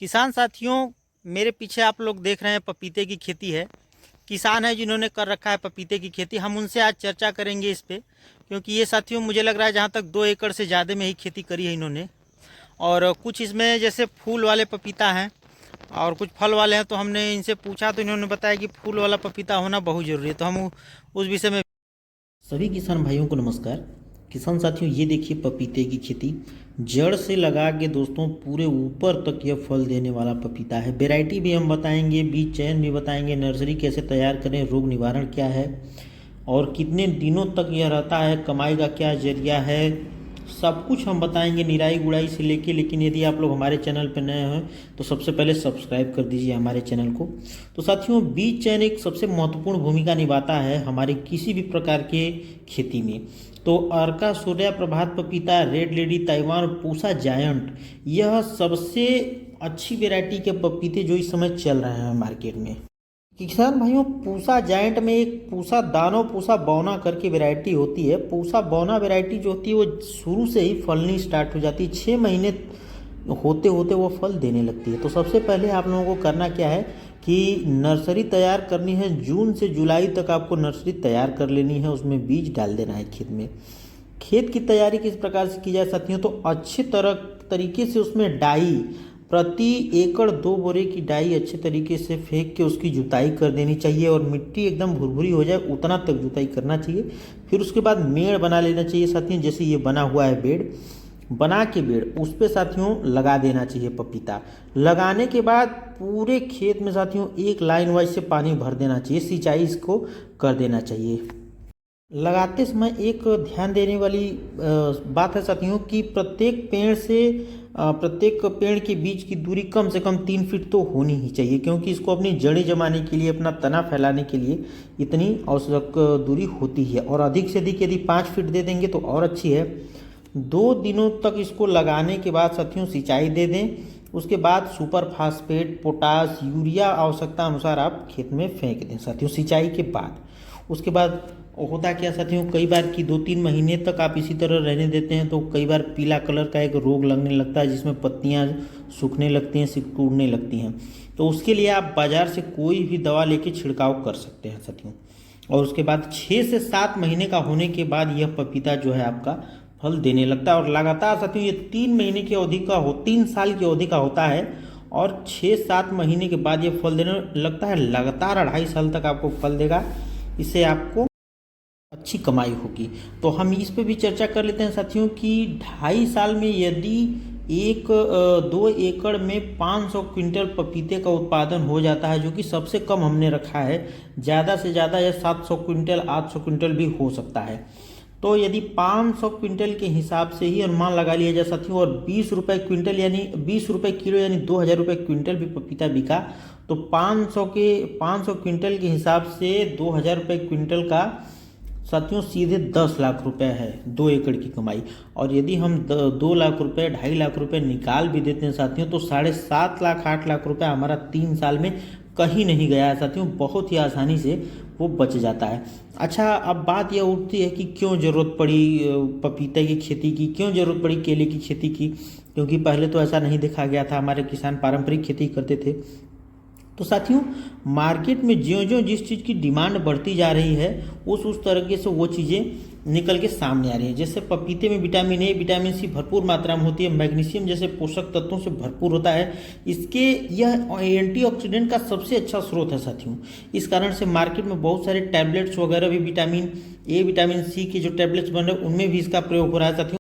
किसान साथियों, मेरे पीछे आप लोग देख रहे हैं पपीते की खेती है। किसान है जिन्होंने कर रखा है पपीते की खेती। हम उनसे आज चर्चा करेंगे इस पे, क्योंकि ये साथियों मुझे लग रहा है जहाँ तक 2 एकड़ से ज़्यादा में ही खेती करी है इन्होंने। और कुछ इसमें जैसे फूल वाले पपीता हैं और कुछ फल वाले हैं। तो हमने इनसे पूछा तो इन्होंने बताया कि फूल वाला पपीता होना बहुत ज़रूरी है। तो हम उस विषय में सभी किसान भाइयों को नमस्कार। किसान साथियों, ये देखिए पपीते की खेती जड़ से लगा के दोस्तों पूरे ऊपर तक यह फल देने वाला पपीता है। वैरायटी भी हम बताएंगे, बीज चयन भी बताएंगे, नर्सरी कैसे तैयार करें, रोग निवारण क्या है और कितने दिनों तक यह रहता है, कमाई का क्या जरिया है, सब कुछ हम बताएंगे निराई गुड़ाई से लेके। लेकिन यदि आप लोग हमारे चैनल पर नए हैं तो सबसे पहले सब्सक्राइब कर दीजिए हमारे चैनल को। तो साथियों, बीज चयन एक सबसे महत्वपूर्ण भूमिका निभाता है हमारे किसी भी प्रकार के खेती में। तो अर्का सूर्या, प्रभात पपीता, red lady, Taiwan, Pusa giant, यह सबसे अच्छी वैरायटी के पपीते जो इस समय चल रहे हैं मार्केट में। किसान भाइयों, पूसा जायंट में एक पूसा दानो, पूसा बौना करके वैरायटी होती है। पूसा बौना वैरायटी जो होती है वो शुरू से ही फलनी स्टार्ट हो जाती है, 6 महीने होते होते वो फल देने लगती है। तो सबसे पहले आप लोगों को करना क्या है कि नर्सरी तैयार करनी है। जून से जुलाई तक आपको नर्सरी तैयार कर लेनी है, उसमें बीज डाल देना है खेत में। खेत की तैयारी किस प्रकार से की जाए साथियों, तो अच्छे तरीके से उसमें डाई, प्रति एकड़ 2 बोरे की डाई अच्छे तरीके से फेंक के उसकी जुताई कर देनी चाहिए और मिट्टी एकदम भुरभुरी हो जाए उतना तक जुताई करना चाहिए। फिर उसके बाद मेड़ बना लेना चाहिए साथियों। जैसे ये बना हुआ है बेड, बना के बेड उस पे साथियों लगा देना चाहिए पपीता। लगाने के बाद पूरे खेत में साथियों एक लाइन वाइज से पानी भर देना चाहिए, सिंचाई इसको कर देना चाहिए। लगाते समय एक ध्यान देने वाली बात है साथियों कि प्रत्येक पेड़ के बीच की दूरी कम से कम 3 फीट तो होनी ही चाहिए, क्योंकि इसको अपनी जड़ें जमाने के लिए, अपना तना फैलाने के लिए इतनी आवश्यक दूरी होती है। और अधिक से अधिक यदि 5 फीट दे देंगे तो और अच्छी है। 2 दिनों तक इसको लगाने के बाद साथियों सिंचाई दे दें। उसके बाद सुपर फास्फेट, पोटास, यूरिया आवश्यकता अनुसार आप खेत में फेंक दें साथियों सिंचाई के बाद। उसके बाद होता क्या साथियों, कई बार कि 2-3 महीने तक आप इसी तरह रहने देते हैं तो कई बार पीला कलर का एक रोग लगने लगता है, जिसमें पत्तियां सूखने लगती हैं, सिकुड़ने लगती हैं। तो उसके लिए आप बाजार से कोई भी दवा लेके छिड़काव कर सकते हैं साथियों। और उसके बाद 6 से 7 महीने का होने के बाद यह पपीता जो है आपका फल देने लगता है। और लगातार साथियों ये 3 महीने की अवधि का 3 साल की अवधि का होता है और 6-7 महीने के बाद ये फल देने लगता है। लगातार 2.5 साल तक आपको फल देगा। इससे आपको अच्छी कमाई होगी। तो हम इस पे भी चर्चा कर लेते हैं साथियों कि 2.5 साल में यदि 2 एकड़ में 500 क्विंटल पपीते का उत्पादन हो जाता है, जो कि सबसे कम हमने रखा है। ज़्यादा से ज़्यादा यह 700 क्विंटल, 800 क्विंटल भी हो सकता है। तो यदि 500 क्विंटल के हिसाब से ही अनुमान लगा लिया जाए साथियों, और 20 रुपये क्विंटल यानी 20 रुपये किलो यानी 2,000 रुपये क्विंटल भी पपीता बिका, तो 500 क्विंटल के हिसाब से 2,000 रुपये क्विंटल का साथियों सीधे 10 लाख रुपए है 2 एकड़ की कमाई। और यदि हम 2 लाख रुपए, 2.5 लाख रुपए निकाल भी देते हैं साथियों, तो 7.5 लाख, 8 लाख रुपए हमारा 3 साल में कहीं नहीं गया है साथियों, बहुत ही आसानी से वो बच जाता है। अच्छा, अब बात यह उठती है कि क्यों ज़रूरत पड़ी पपीते की खेती की, क्यों ज़रूरत पड़ी केले की खेती की, क्योंकि पहले तो ऐसा नहीं देखा गया था। हमारे किसान पारंपरिक खेती करते थे। तो साथियों, मार्केट में ज्यों-ज्यों जिस चीज़ की डिमांड बढ़ती जा रही है उस तरीके से वो चीज़ें निकल के सामने आ रही हैं। जैसे पपीते में विटामिन ए, विटामिन सी भरपूर मात्रा में होती है, मैग्नीशियम जैसे पोषक तत्वों से भरपूर होता है। यह एंटीऑक्सीडेंट का सबसे अच्छा स्रोत है साथियों। इस कारण से मार्केट में बहुत सारे टैबलेट्स वगैरह भी विटामिन ए, विटामिन सी के जो टैबलेट्स बन रहे हैं उनमें भी इसका प्रयोग हो रहा है साथियों।